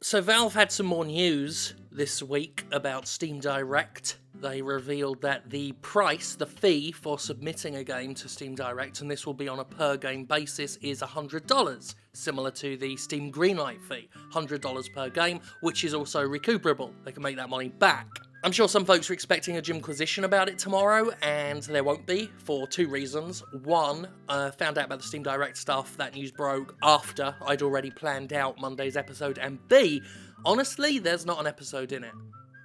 So Valve had some more news this week about Steam Direct. They revealed that the price, the fee for submitting a game to Steam Direct, and this will be on a per game basis, is $100, similar to the Steam Greenlight fee, $100 per game, which is also recuperable. They can make that money back. I'm sure some folks are expecting a Jimquisition about it tomorrow, and there won't be, for two reasons. One, I found out about the Steam Direct stuff, that news broke after I'd already planned out Monday's episode, and B, honestly, there's not an episode in it.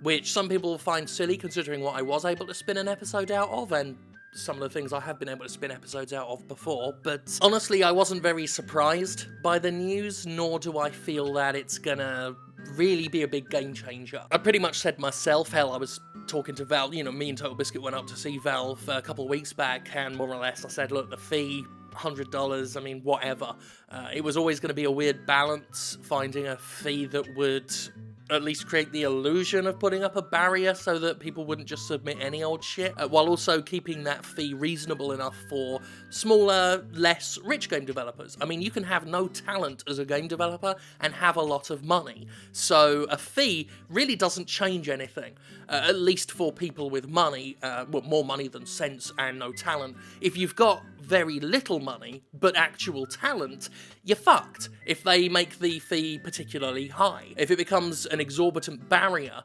Which some people find silly considering what I was able to spin an episode out of, and some of the things I have been able to spin episodes out of before, but honestly, I wasn't very surprised by the news, nor do I feel that it's gonna really be a big game changer. I pretty much said myself, hell, I was talking to Valve, me and Total Biscuit went up to see Valve a couple of weeks back, and more or less I said, look, the fee, $100, I mean, whatever. It was always going to be a weird balance, finding a fee that would at least create the illusion of putting up a barrier so that people wouldn't just submit any old shit, while also keeping that fee reasonable enough for smaller, less rich game developers. I mean, you can have no talent as a game developer and have a lot of money, so a fee really doesn't change anything, at least for people with money, more money than sense and no talent. If you've got very little money, but actual talent, you're fucked if they make the fee particularly high. If it becomes an exorbitant barrier,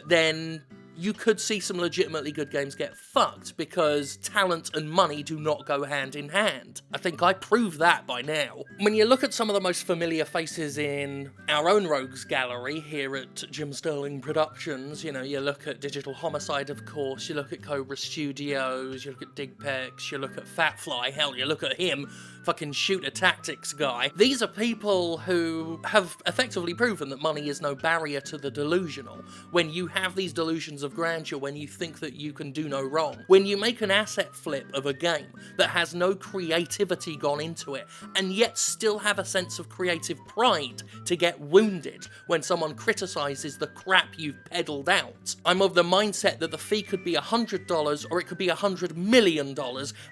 then you could see some legitimately good games get fucked, because talent and money do not go hand in hand. I think I proved that by now. When you look at some of the most familiar faces in our own Rogues gallery here at Jim Sterling Productions, you look at Digital Homicide, of course, you look at Cobra Studios, you look at Digpex, you look at Fatfly, hell, you look at him, fucking shooter tactics guy. These are people who have effectively proven that money is no barrier to the delusional. When you have these delusions of grandeur, when you think that you can do no wrong, when you make an asset flip of a game that has no creativity gone into it, and yet still have a sense of creative pride to get wounded when someone criticizes the crap you've peddled out. I'm of the mindset that the fee could be $100 or it could be $100 million,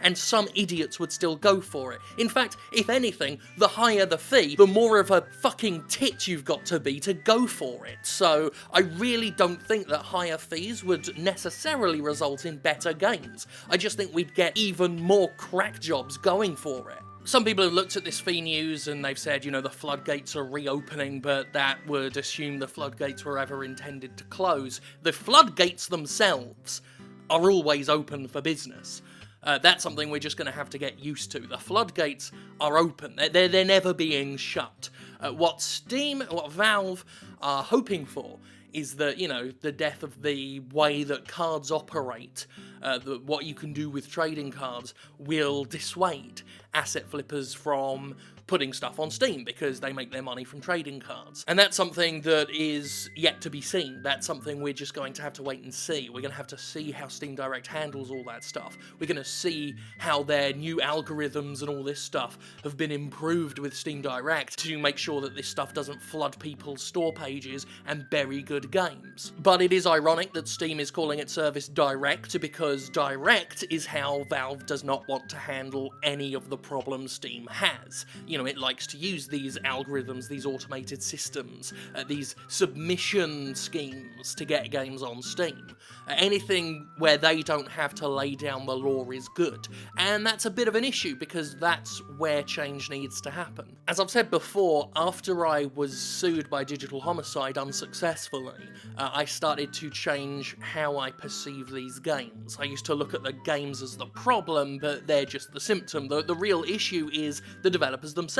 and some idiots would still go for it. In fact, if anything, the higher the fee, the more of a fucking tit you've got to be to go for it. So I really don't think that higher fees would necessarily result in better games. I just think we'd get even more crack jobs going for it. Some people have looked at this fee news and they've said, the floodgates are reopening, but that would assume the floodgates were ever intended to close. The floodgates themselves are always open for business. That's something we're just going to have to get used to. The floodgates are open. They're never being shut. What Valve are hoping for is that, the death of the way that cards operate, what you can do with trading cards, will dissuade asset flippers from putting stuff on Steam, because they make their money from trading cards. And that's something that is yet to be seen. That's something we're just going to have to wait and see. We're going to have to see how Steam Direct handles all that stuff. We're going to see how their new algorithms and all this stuff have been improved with Steam Direct to make sure that this stuff doesn't flood people's store pages and bury good games. But it is ironic that Steam is calling its service Direct, because Direct is how Valve does not want to handle any of the problems Steam has. It likes to use these algorithms, these automated systems, these submission schemes to get games on Steam. Anything where they don't have to lay down the law is good. And that's a bit of an issue, because that's where change needs to happen. As I've said before, after I was sued by Digital Homicide unsuccessfully, I started to change how I perceive these games. I used to look at the games as the problem, but they're just the symptom. The real issue is the developers themselves,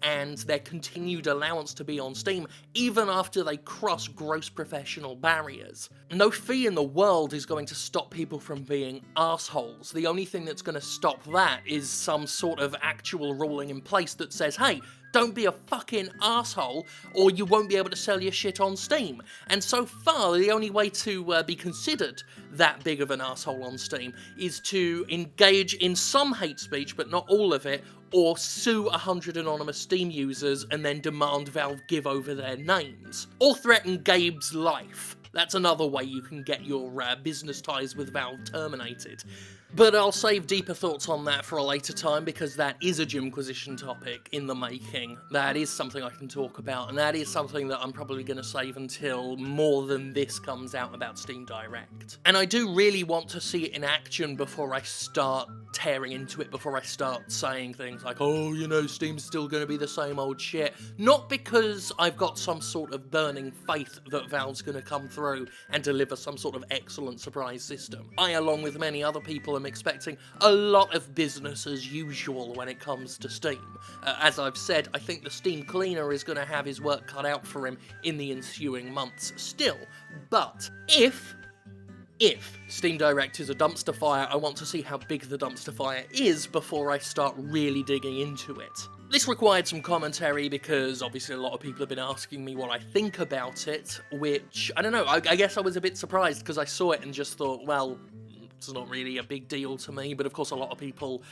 and their continued allowance to be on Steam, even after they cross gross professional barriers. No fee in the world is going to stop people from being assholes. The only thing that's going to stop that is some sort of actual ruling in place that says, hey, don't be a fucking asshole, or you won't be able to sell your shit on Steam. And so far, the only way to be considered that big of an asshole on Steam is to engage in some hate speech, but not all of it, or sue 100 anonymous Steam users and then demand Valve give over their names. Or threaten Gabe's life. That's another way you can get your business ties with Valve terminated. But I'll save deeper thoughts on that for a later time, because that is a Jimquisition topic in the making. That is something I can talk about, and that is something that I'm probably going to save until more than this comes out about Steam Direct. And I do really want to see it in action before I start tearing into it, before I start saying things like, oh, you know, Steam's still going to be the same old shit. Not because I've got some sort of burning faith that Valve's going to come through and deliver some sort of excellent surprise system. I, along with many other people, am expecting a lot of business as usual when it comes to Steam. As I've said, I think the Steam cleaner is going to have his work cut out for him in the ensuing months still. But if Steam Direct is a dumpster fire, I want to see how big the dumpster fire is before I start really digging into it. This required some commentary because obviously a lot of people have been asking me what I think about it, which, I don't know, I guess I was a bit surprised because I saw it and just thought, well, it's not really a big deal to me, but of course a lot of people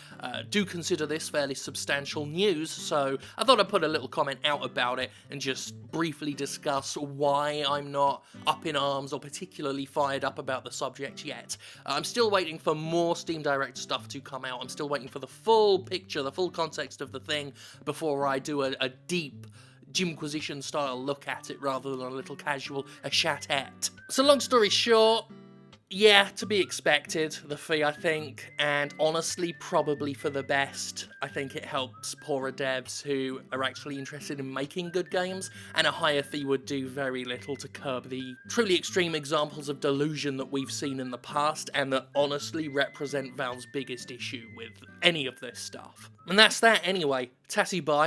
do consider this fairly substantial news, so I thought I'd put a little comment out about it and just briefly discuss why I'm not up in arms or particularly fired up about the subject yet. I'm still waiting for more Steam Direct stuff to come out. I'm still waiting for the full picture, the full context of the thing before I do a deep Jimquisition style look at it rather than a little casual chat-at. So long story short, yeah, to be expected, the fee, I think, and honestly, probably for the best. I think it helps poorer devs who are actually interested in making good games, and a higher fee would do very little to curb the truly extreme examples of delusion that we've seen in the past, and that honestly represent Valve's biggest issue with any of this stuff. And that's that anyway. Tatty bye.